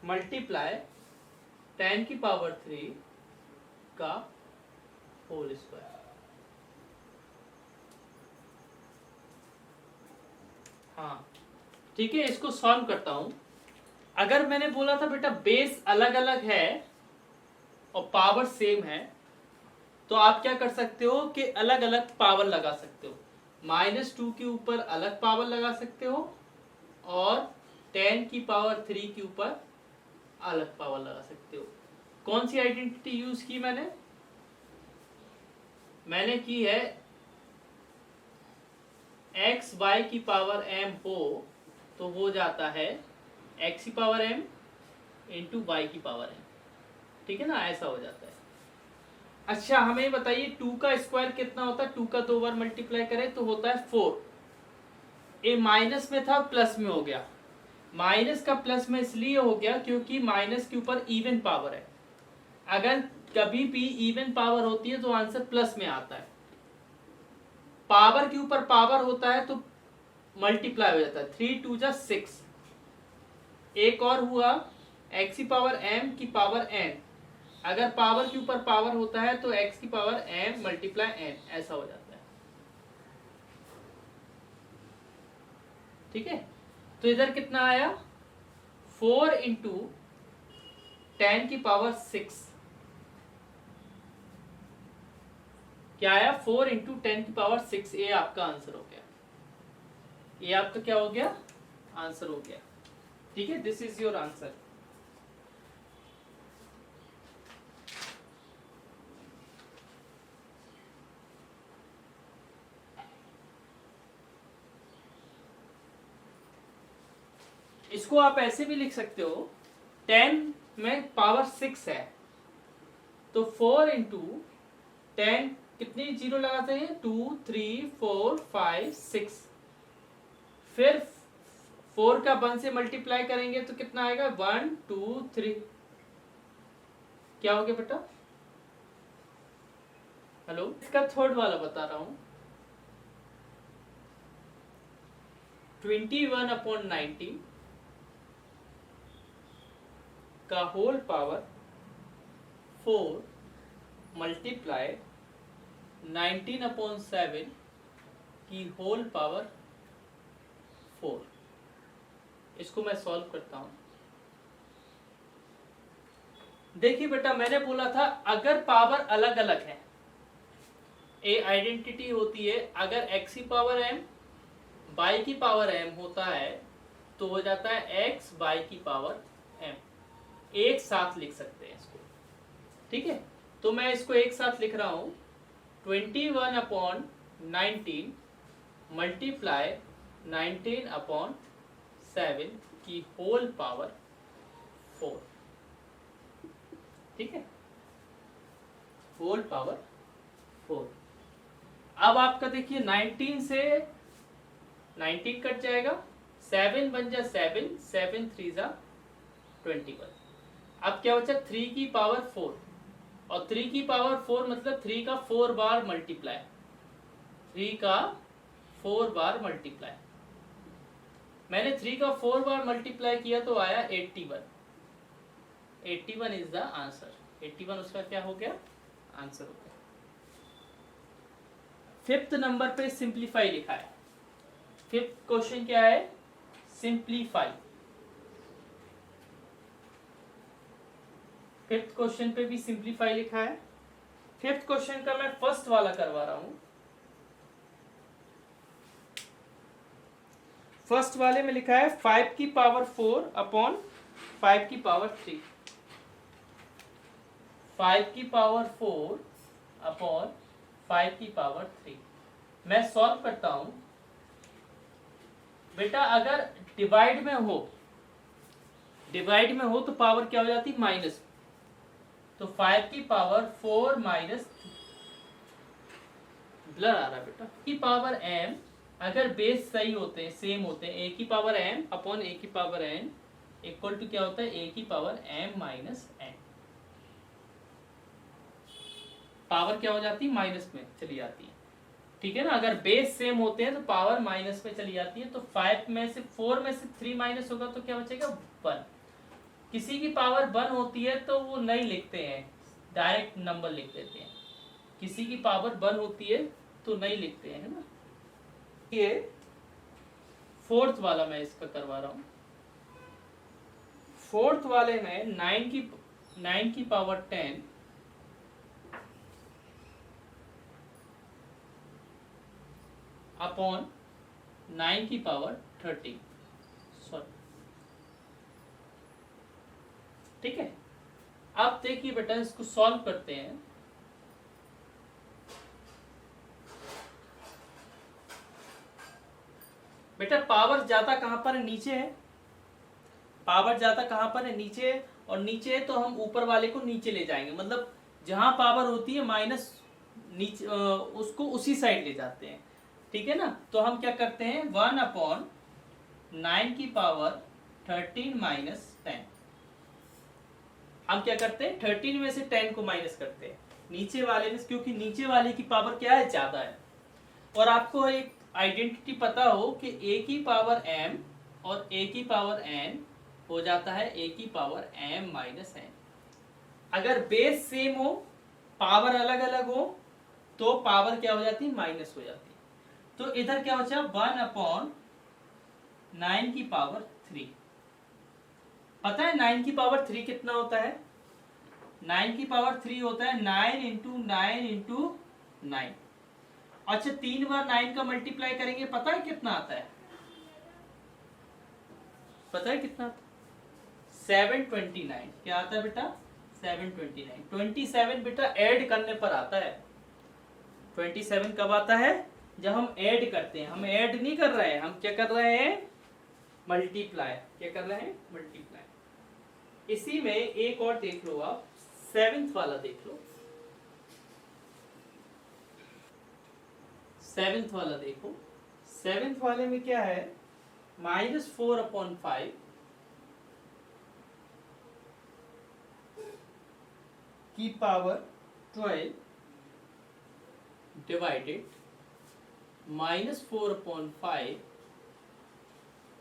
Multiply 10 की power 3 का whole square. हाँ ठीक है, इसको सॉल्व करता हूं। अगर मैंने बोला था बेटा बेस अलग अलग है और पावर सेम है, तो आप क्या कर सकते हो कि अलग अलग पावर लगा सकते हो। -2 के ऊपर अलग पावर लगा सकते हो और 10 की पावर 3 के ऊपर अलग पावर लगा सकते हो। कौन सी आइडेंटिटी यूज की मैंने की है x y की पावर m हो तो वो जाता है x की पावर m इंटू वाई की पावर m, ठीक है ना, ऐसा हो जाता है। अच्छा हमें बताइए 2 का स्क्वायर कितना होता है? 2 का 2 बार मल्टीप्लाई करें तो होता है 4। ये माइनस में था प्लस में हो गया। माइनस का प्लस में इसलिए हो गया क्योंकि माइनस के ऊपर इवन पावर है। अगर कभी भी इवन पावर होती है तो आंसर प्लस में आता है। पावर के ऊपर पावर होता है तो मल्टीप्लाई हो जाता है। 3 2 जा 6। एक और हुआ x की पावर m की पावर n। अगर पावर के ऊपर पावर होता है तो x की पावर m मल्टीप्लाई n, ऐसा हो जाता है। ठीक है, तो इधर कितना आया? 4 इंटू 10 की पावर 6। क्या आया? 4 इंटू 10 की पावर 6। ये आपका आंसर हो गया। ये आपका क्या हो गया? आंसर हो गया। ठीक है, दिस इज योर आंसर। इसको आप ऐसे भी लिख सकते हो, 10 में पावर 6 है तो 4 इंटू 10, कितनी जीरो लगाते हैं? 2 3 4 5 6। फिर 4 का 1 से मल्टीप्लाई करेंगे तो कितना आएगा? 1 2 3। क्या हो गया बेटा? हेलो, इसका थर्ड वाला बता रहा हूं। 21/19 का होल पावर 4 मल्टीप्लाई 19/7 की होल पावर 4। इसको मैं सॉल्व करता हूं। देखिए बेटा, मैंने बोला था अगर पावर अलग अलग है, ए आइडेंटिटी होती है, अगर x की पावर m y की पावर m होता है तो हो जाता है x y की पावर m। एक साथ लिख सकते हैं इसको। ठीक है, तो मैं इसको एक साथ लिख रहा हूं। 21/19 मल्टीप्लाई 19/7 की होल पावर 4। ठीक है, होल पावर 4। अब आपका देखिए 19 से 19 कट जाएगा, 7 बन जा 7, 7 3 जा 21। अब क्या बचा? 3 की पावर 4, और 3 की पावर 4 मतलब 3 का 4 बार मल्टीप्लाई। 3 का 4 बार मल्टीप्लाई। मैंने 3 का 4 बार मल्टीप्लाई किया तो आया 81। 81 इज द आंसर। 81 उसका क्या हो गया? आंसर हो गया। 5th नंबर पे सिंप्लीफाई लिखा है। 5th क्वेश्चन क्या है? सिंप्लीफाई। 5th क्वेश्चन पे भी सिंप्लीफाई लिखा है। 5th क्वेश्चन का मैं फर्स्ट वाला करवा रहा हूं। फर्स्ट वाले में लिखा है 5 की पावर 4 अपॉन 5 की पावर 3। 5 की पावर 4 अपॉन 5 की पावर 3। मैं सॉल्व करता हूं। बेटा अगर डिवाइड में हो तो पावर क्या हो जाती? माइनस। तो 5 की पावर 4 माइनस, ब्लर आ रहा है बेटा, की पावर m, अगर बेस सही होते हैं, सेम होते हैं, a की पावर m अपॉन a की पावर n इक्वल टू क्या होता है? a की power m minus n। Power क्या हो जाती है? माइनस में चली जाती है। ठीक है ना, अगर बेस सेम होते हैं तो पावर माइनस में चली जाती है। तो 5 में से 4 में से 3 माइनस होगा तो क्या बचेगा? 1। किसी की पावर 1 होती है तो वो नहीं लिखते हैं, डायरेक्ट नंबर लिख देते हैं। किसी की पावर 1 होती है तो नहीं लिखते हैं, है ना। ये फोर्थ वाला मैं इसका करवा रहा हूं। फोर्थ वाले में 9 की पावर 10 अपॉन 9 की पावर 30, सॉरी, ठीक है। अब देखिए बेटा, इसको सॉल्व करते हैं। बेटा पावर ज्यादा कहां पर है? नीचे है। पावर ज्यादा कहां पर है? नीचे है। और नीचे है तो हम ऊपर वाले को नीचे ले जाएंगे, मतलब जहां पावर होती है माइनस नीचे, उसको उसी साइड ले जाते हैं, ठीक है ना। तो हम क्या करते हैं, 1 अपॉन 9 की पावर 13 माइनस 10। हम क्या करते हैं, 13 में से 10 को माइनस करते हैं नीचे वाले में, क्योंकि नीचे वाले की पावर क्या है, ज्यादा है। और आपको एक आइडेंटिटी पता हो कि a की पावर m और a की पावर n हो जाता है a की पावर m माइनस n। अगर बेस सेम हो, पावर अलग अलग हो, तो पावर क्या हो जाती है, माइनस हो जाती है। तो इधर क्या बचा, 1 अपॉन 9 की पावर 3। पता है 9 की पावर 3 कितना होता है? 9 की पावर 3 होता है 9 इंटू 9 इंटू 9। अच्छा, 3 बार 9 का मल्टीप्लाई करेंगे, पता है कितना आता है? पता है कितना आता है? 729। क्या आता है बेटा? 729। 27 बेटा ऐड करने पर आता है। 27 कब आता है? जब हम ऐड करते हैं। हम ऐड नहीं कर रहे हैं, हम क्या कर रहे हैं, मल्टीप्लाई। क्या कर रहे हैं, मल्टीप्लाई। इसी में एक और देख लो आप, 7th वाला देख लो। 7th वाला देखो। 7th वाले में क्या है, -4 अपॉन 5 की पावर 12 डिवाइडेड -4 अपॉन 5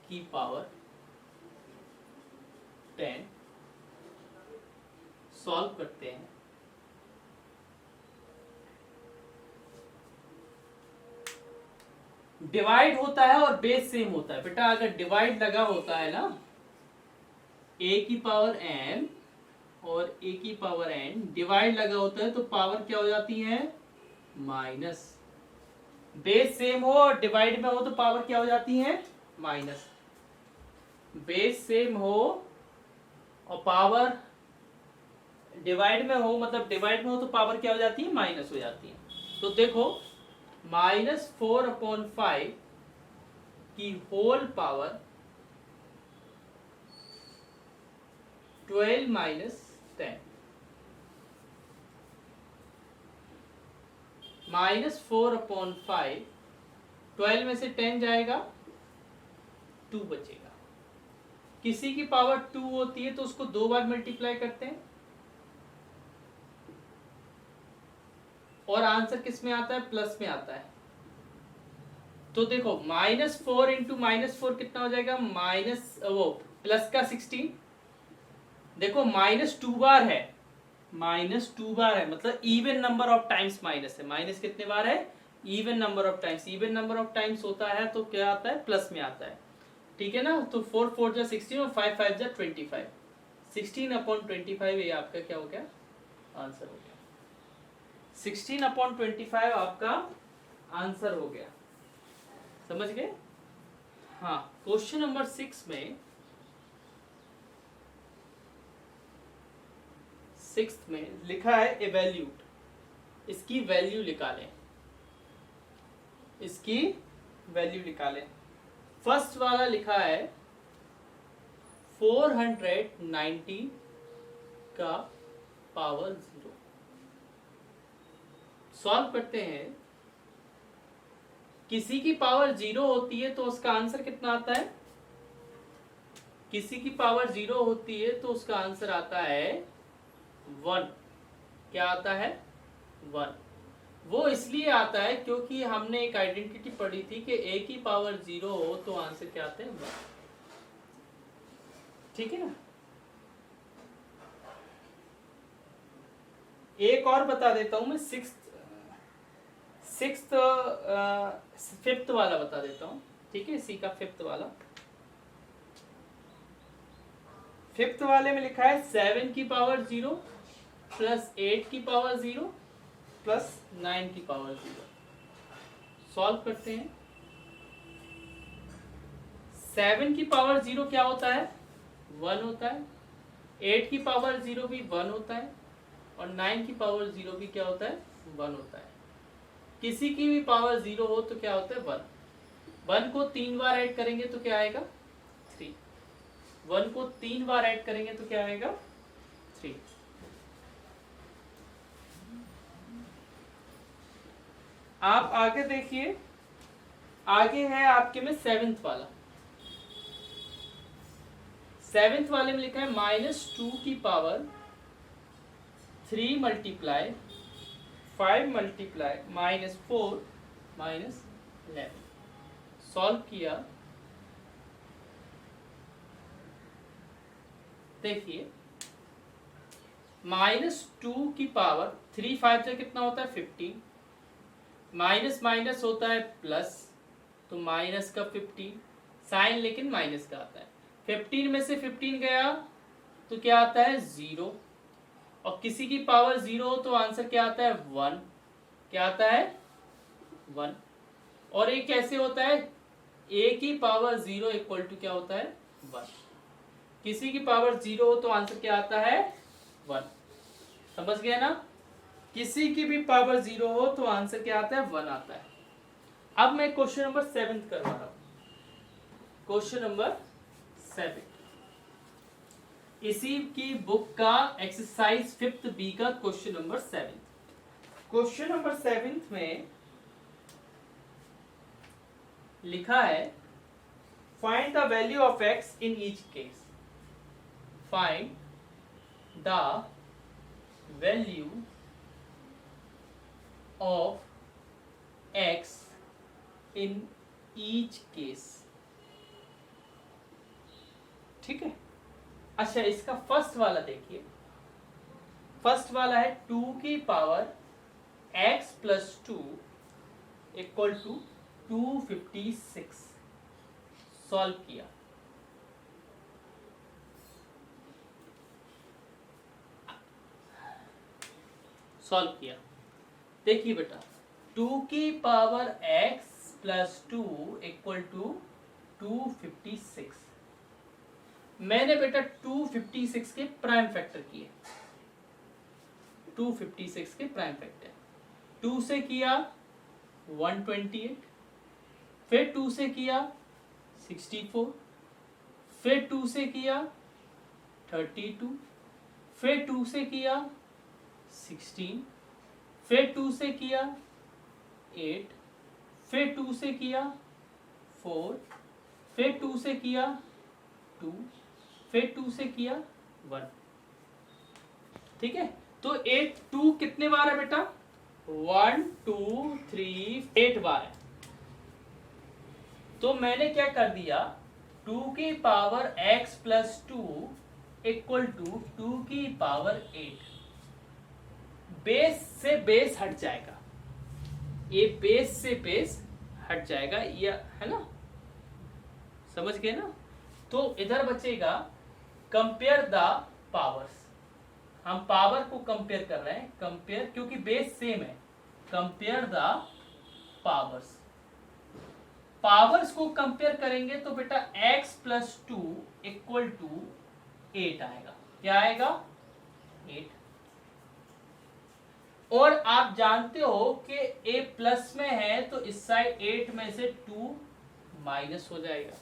की पावर 10। सॉल्व करते हैं। डिवाइड होता है और बेस सेम होता है बेटा। अगर डिवाइड लगा होता है ना, a की पावर m और a की पावर n, डिवाइड लगा होता है तो पावर क्या हो जाती है, माइनस। बेस सेम हो और डिवाइड में हो तो पावर क्या हो जाती है, माइनस। बेस सेम हो और पावर डिवाइड में हो, मतलब डिवाइड में हो तो पावर क्या हो जाती है, माइनस हो जाती है। तो देखो, -4 अपॉन 5 की होल पावर 12 माइनस 10। -4 अपॉन 5, 12 में से 10 जाएगा, 2 बचेगा। किसी की पावर 2 होती है तो उसको 2 बार मल्टीप्लाई करते हैं, और आंसर किस में आता है, प्लस में आता है। तो देखो, -4 इंटू -4 कितना हो जाएगा, माइनस वो प्लस का 16। देखो -2 बार है, -2 बार है, मतलब even number of times minus है। माइनस कितने बार है, even number of times. Even number of times होता है तो क्या आता है, प्लस में आता है, ठीक है ना। तो 4 4 जा 16 और 5 5 जा 25। 16 अपॉन 25 ये आपका क्या हो गया, आंसर हो गया। 16 अपॉन 25 आपका आंसर हो गया। समझ गए? हाँ, क्वेश्चन नंबर 6 में, 6th में लिखा है एवैल्यूट। इसकी वैल्यू निकालें, इसकी वैल्यू निकालें। फर्स्ट वाला लिखा है 490 का पावर 0। सॉल्व करते हैं। किसी की पावर 0 होती है तो उसका आंसर कितना आता है, किसी की पावर 0 होती है तो उसका आंसर आता है 1। क्या आता है, 1। वो इसलिए आता है क्योंकि हमने एक आइडेंटिटी पढ़ी थी कि a की पावर 0 हो तो आंसर क्या आता है, 1। ठीक है ना। एक और बता देता हूं मैं, फिफ्थ वाला बता देता हूं, ठीक है, सी का फिफ्थ वाला। फिफ्थ वाले में लिखा है 7 की पावर 0 प्लस 8 की पावर 0 प्लस 9 की पावर 0। सॉल्व करते हैं। 7 की पावर 0 क्या होता है? 1 होता है। 8 की पावर 0 भी 1 होता है, और 9 की पावर 0 भी क्या होता है? 1 होता है। किसी की भी पावर 0 हो तो क्या होता है? 1। 1 को 3 बार ऐड करेंगे तो क्या आएगा? 3। 1 को 3 बार ऐड करेंगे तो क्या आएगा? 3। आप आगे देखिए, आगे है आपके में 7th वाला। 7th वाले में लिखा है -2 की पावर 3 मल्टीप्लाई 5 मल्टीप्लाई -4 -11। सॉल्व किया, देखिए -2 की पावर 3 5 से कितना होता है? 15। माइनस माइनस होता है प्लस, तो माइनस का 15 साइन लेकिन माइनस का आता है। 15 में से 15 गया तो क्या आता है? 0। और किसी की पावर 0 हो तो आंसर क्या आता है? 1। क्या आता है? 1। और ये कैसे होता है? a की पावर 0 इक्वल टू क्या होता है? 1। किसी की पावर 0 हो तो आंसर क्या आता है? 1। समझ गया ना? किसी की भी पावर 0 हो तो आंसर क्या आता है? 1 आता है। अब मैं क्वेश्चन नंबर 7 करवा रहा हूं। क्वेश्चन नंबर 7 इसी की बुक का एक्सरसाइज 5th बी का क्वेश्चन नंबर 7। क्वेश्चन नंबर 7 में लिखा है find the value of x in each case. Find the value of x in each case. ठीक है। अच्छा, इसका फर्स्ट वाला देखिए। फर्स्ट वाला है 2 की power x plus 2 equal to 256। Solve किया, देखिए बेटा 2 की power x plus 2 equal to 256। मैंने बेटा 256 के प्राइम फैक्टर किए। 256 के प्राइम फैक्टर 2 से किया 128, फिर 2 से किया 64, फिर 2 से किया 32, फिर 2 से किया 16, फिर 2 से किया 8, फिर 2 से किया 4, फिर 2 से किया 2, फिर 2 से किया 1। ठीक है, तो 2 कितने बार है बेटा? 1 2 3 8 बार है। तो मैंने क्या कर दिया, 2 की power x plus 2 equal to 2 की पावर 8। बेस से बेस हट जाएगा, ये बेस से बेस हट जाएगा, ये है ना? समझ गए ना? तो इधर बचेगा कंपेयर द पावर्स। हम पावर को कंपेयर कर रहे हैं, कंपेयर क्योंकि बेस सेम है। Compare the powers. पावर्स को कंपेयर करेंगे तो बेटा x प्लस 2 इक्वल टू 8 आएगा। क्या आएगा? 8। और आप जानते हो कि a प्लस में है तो इस साइड 8 में से 2 माइनस हो जाएगा।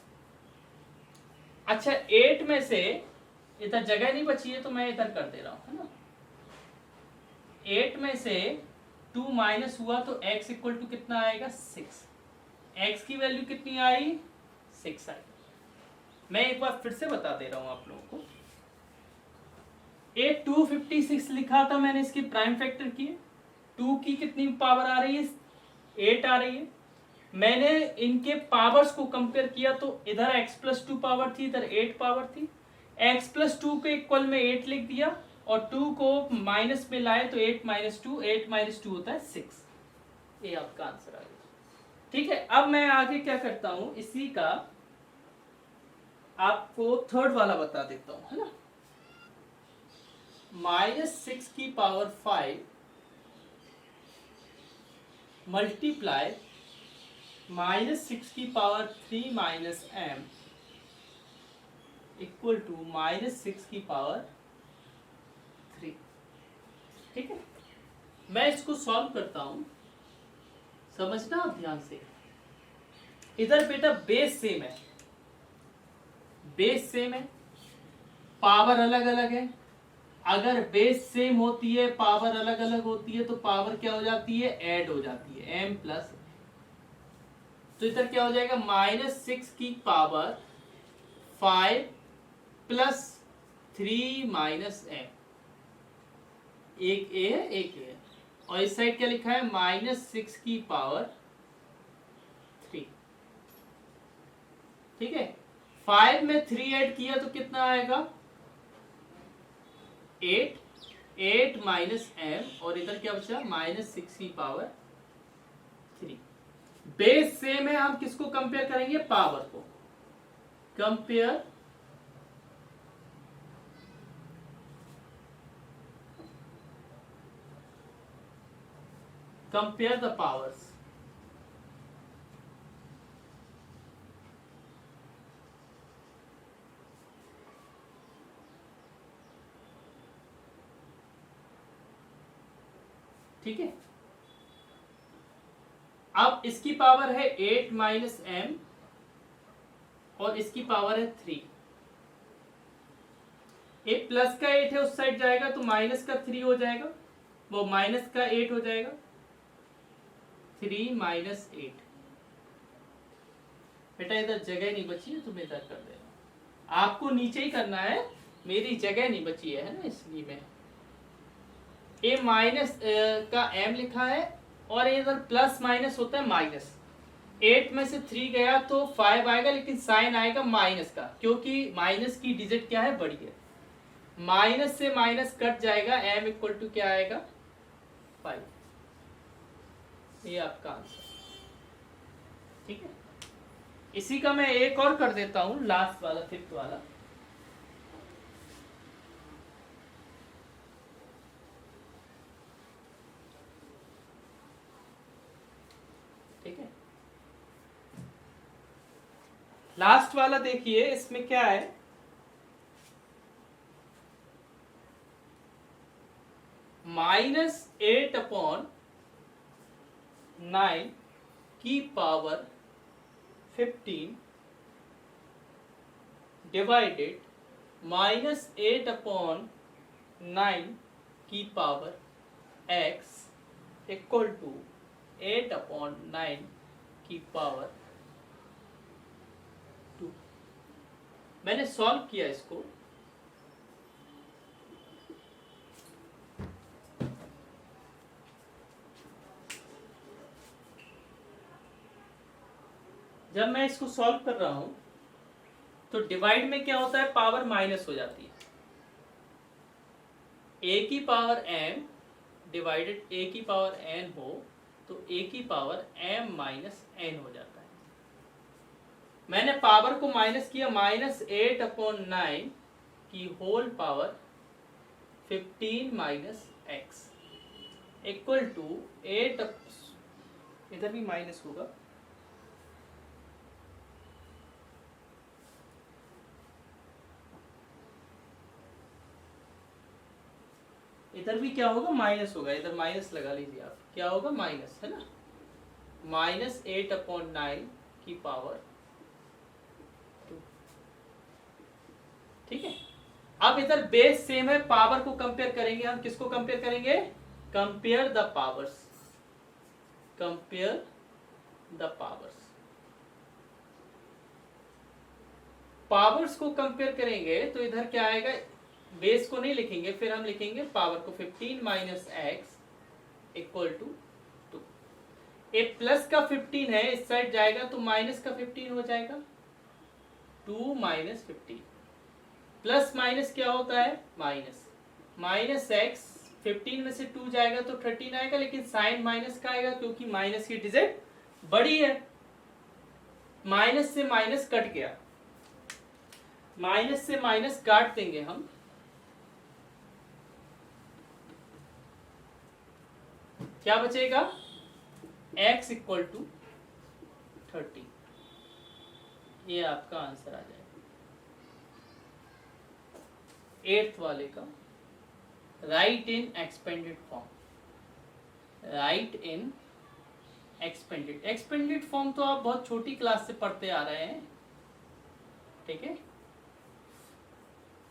अच्छा, 8 में से इधर जगह नहीं बची है तो मैं इधर कर दे रहा हूं, है ना? 8 में से 2 माइनस हुआ तो x इक्वल टू कितना आएगा? 6। x की वैल्यू कितनी आई? 6 आई। मैं एक बार फिर से बता दे रहा हूं आप लोगों को। 256 लिखा था मैंने, इसकी प्राइम फैक्टर किए। 2 की कितनी पावर आ रही है? 8 आ रही है। मैंने इनके पावर्स को कंपेयर किया तो इधर x प्लस 2 पावर थी, इधर 8 पावर थी। x प्लस 2 के इक्वल में 8 लिख दिया और 2 को माइनस में लाए तो 8 माइनस 2, 8 माइनस 2 होता है 6। ये आपका आंसर आ गया। ठीक है, अब मैं आगे क्या करता हूं, इसी का आपको थर्ड वाला बता देता हूं, है ना। -6 की पावर 5 मल्टीप्लाई -6 की power 3 minus m equal to -6 की पावर 3। ठीक है, मैं इसको सॉल्व करता हूं, समझना आप ध्यान से। इधर बेटा बेस सेम है, बेस सेम है, पावर अलग अलग है। अगर बेस सेम होती है, पावर अलग अलग होती है, तो पावर क्या हो जाती है, ऐड हो जाती है, m प्लस। तो इधर क्या हो जाएगा, -6 की पावर 5 प्लस 3 माइनस m। एक ए है, एक ए है, और इस साइड क्या लिखा है, -6 की पावर 3। ठीक है, 5 में 3 ऐड किया तो कितना आएगा, 8 माइनस m, और इधर क्या बचा, -6 की पावर 3। बेस सेम है, हम किसको कंपेयर करेंगे, पावर को। Compare the powers. ठीक है, अब इसकी पावर है 8 माइनस m और इसकी पावर है 3। एक प्लस का 8 है, उस साइड जाएगा तो माइनस का 3 हो जाएगा, वो माइनस का 8 हो जाएगा, 3 माइनस 8। बेटा इधर जगह नहीं बची है, तुम इधर कर देना, आपको नीचे ही करना है, मेरी जगह नहीं बची है ना, इसलिए मैं ए माइनस का m लिखा है, और इधर प्लस माइनस होता है माइनस। 8 में से 3 गया तो 5 आएगा, लेकिन साइन आएगा माइनस का, क्योंकि माइनस की डिजिट क्या है, बड़ी है। माइनस से माइनस कट जाएगा, m इक्वल टू क्या आएगा, 5। ये आपका आंसर। ठीक है, इसी का मैं एक और कर देता हूं, लास्ट वाला, फिफ्थ वाला। ठीक है, लास्ट वाला देखिए, इसमें क्या है, -8 अपॉन 9 की पावर 15 डिवाइडेड -8 अपॉन 9 की power x equal to 8 upon 9 की पावर 2। मैंने सॉल्व किया इसको, जब मैं इसको सॉल्व कर रहा हूं तो डिवाइड में क्या होता है, पावर माइनस हो जाती है। a की पावर m डिवाइडेड a की पावर n हो तो a की पावर m माइनस n हो जाता है। मैंने पावर को माइनस किया, -8 अपॉन 9 की whole power 15 minus x equal to 8, इधर भी माइनस होगा, इधर भी क्या होगा, माइनस होगा, इधर माइनस लगा लीजिए आप, क्या होगा, माइनस, है ना, -8 अपॉन 9 की पावर 2। ठीक है, अब इधर बेस सेम है, पावर को कंपेयर करेंगे हम, किसको कंपेयर करेंगे, compare the powers, compare the powers. Powers को कंपेयर करेंगे तो इधर क्या आएगा, बेस को नहीं लिखेंगे, फिर हम लिखेंगे पावर को, 15 minus x equal to 2। A plus का 15 है, इस साइड जाएगा तो माइनस का 15 हो जाएगा, 2 माइनस 15। प्लस माइनस क्या होता है, माइनस, माइनस एक्स, 15 में से 2 जाएगा तो 13 आएगा, लेकिन साइन माइनस का आएगा क्योंकि माइनस की डिजिट बड़ी है। माइनस से माइनस कट गया, माइनस से माइनस काट देंगे हम, क्या बचेगा, x इक्वल टू 30। ये आपका आंसर आ जाएगा 8th वाले का। राइट इन एक्सपेंडेड फॉर्म, राइट इन एक्सपेंडेड। एक्सपेंडेड फॉर्म तो आप बहुत छोटी क्लास से पढ़ते आ रहे हैं, ठीक है,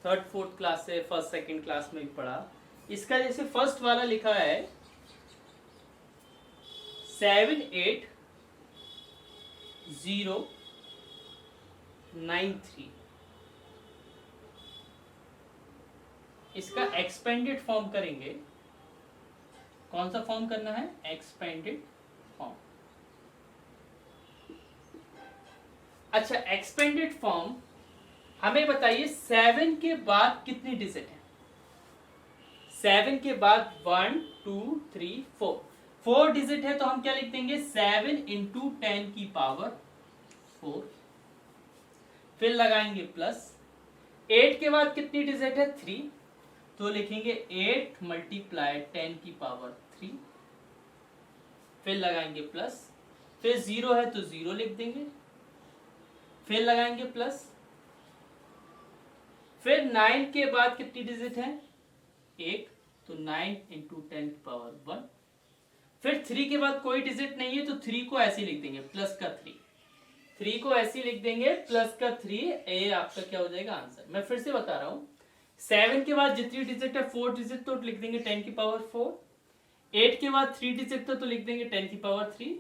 3rd 4th क्लास से, 1st 2nd क्लास में भी पढ़ा। इसका जैसे फर्स्ट वाला लिखा है 78093, इसका एक्सपेंडेड फॉर्म करेंगे। कौन सा फॉर्म करना है, एक्सपेंडेड फॉर्म। अच्छा, एक्सपेंडेड फॉर्म हमें बताइए 7 के बाद कितनी डिजिट है। 7 के बाद 1 2 3 4, 4 डिजिट है, तो हम क्या लिख देंगे, 7 इंटू 10 की पावर 4, फिर लगाएंगे प्लस। 8 के बाद कितनी डिजिट है, 3, तो लिखेंगे 8 मल्टीप्लाई 10 की पावर 3, फिर लगाएंगे प्लस। फिर 0 है तो 0 लिख देंगे, फिर लगाएंगे प्लस। फिर 9 के बाद कितनी डिजिट है, 1, तो 9 इंटू 10 की पावर 1। फिर 3 के बाद कोई डिजिट नहीं है, तो 3 को ऐसे लिख देंगे, प्लस का 3, 3 को ऐसे लिख देंगे, प्लस का 3। ये आपका क्या हो जाएगा, आंसर। मैं फिर से बता रहा हूं, 7 के बाद जितनी डिजिट है 4 डिजिट, तो लिख देंगे 10 की पावर 4। 8 के बाद 3 डिजिट है, तो लिख देंगे 10 की पावर 3।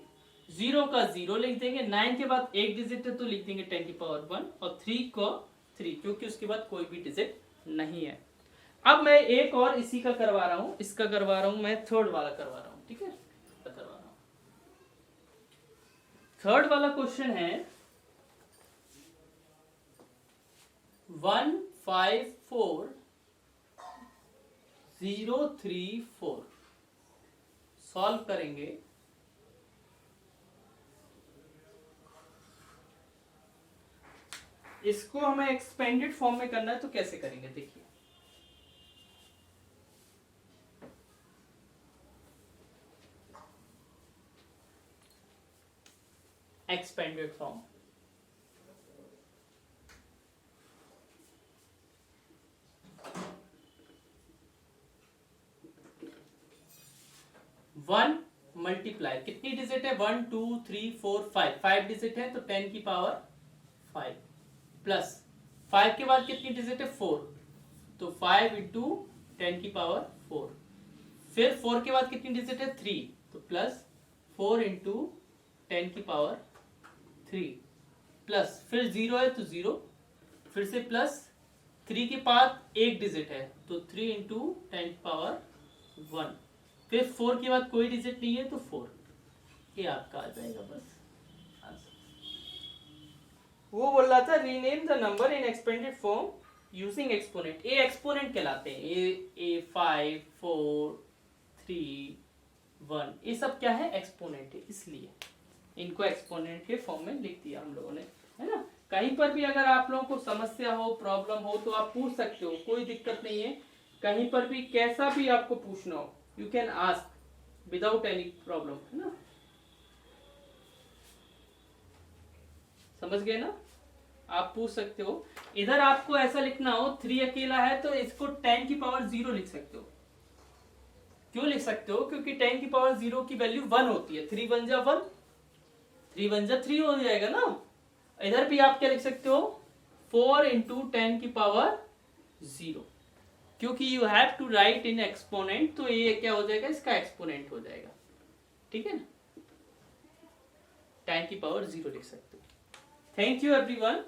0 का 0 लिख देंगे। 9 के बाद 1 डिजिट है, तो लिख देंगे 10 की पावर 1, और 3 को 3, क्योंकि उसके बाद कोई भी डिजिट नहीं है। अब मैं एक और इसी का करवा रहा हूं, इसका करवा रहा हूं मैं, 3rd वाला करवा रहा हूं, ठीक है, करवा रहा हूं। 3rd वाला क्वेश्चन है 154034, सॉल्व करेंगे। इसको हमें एक्सपेंडेड फॉर्म में करना है, तो कैसे करेंगे देखिए। एक्सपेंडेड फॉर्म, वन मल्टीप्लाई, कितनी डिजिट है, 1 2 3 4 5, 5 डिजिट है, तो 10 की पावर 5, प्लस 5 के बाद कितनी डिजिट है, 4, तो 5 इंटू 10 की पावर 4। फिर 4 के बाद कितनी डिजिट है, 3, तो प्लस 4 इंटू 10 की पावर 3, प्लस फिर 0 है तो 0, फिर से प्लस 3 के बाद एक डिजिट है, तो 3 इंटू 10 की पावर 1। फिर 4 के बाद कोई डिजिट नहीं है, तो 4। ये आपका आ जाएगा बस आंसर। वो बोल रहा था rename the number in expanded form using exponent. ये एक्सपोनेंट कहलाते हैं, ये 5 4 3 1, ये सब क्या है, एक्सपोनेंट है, इसलिए इनको एक्सपोनेंट के फॉर्म में लिख दिया हम लोगों ने, है ना। कहीं पर भी अगर आप लोगों को समस्या हो, प्रॉब्लम हो, तो आप पूछ सकते हो, कोई दिक्कत नहीं है। कहीं पर भी कैसा भी आपको पूछना हो, you can ask without any problem, है ना। समझ गए ना, आप पूछ सकते हो। इधर आपको ऐसा लिखना हो, 3 अकेला है, तो इसको 10 की पावर 0 लिख सकते हो। क्यों लिख सकते हो, क्योंकि 10 की पावर 0 की वैल्यू 1 होती है। 3 1 जा 1, 3 1 जा 3 हो जाएगा ना। इधर भी आप क्या लिख सकते हो, 4 इंटू 10 की पावर 0, क्योंकि you have to write in exponent, तो ये क्या हो जाएगा, इसका एक्सपोनेंट हो जाएगा, ठीक है ना। 10 की पावर 0 लिख सकते हो। Thank you everyone.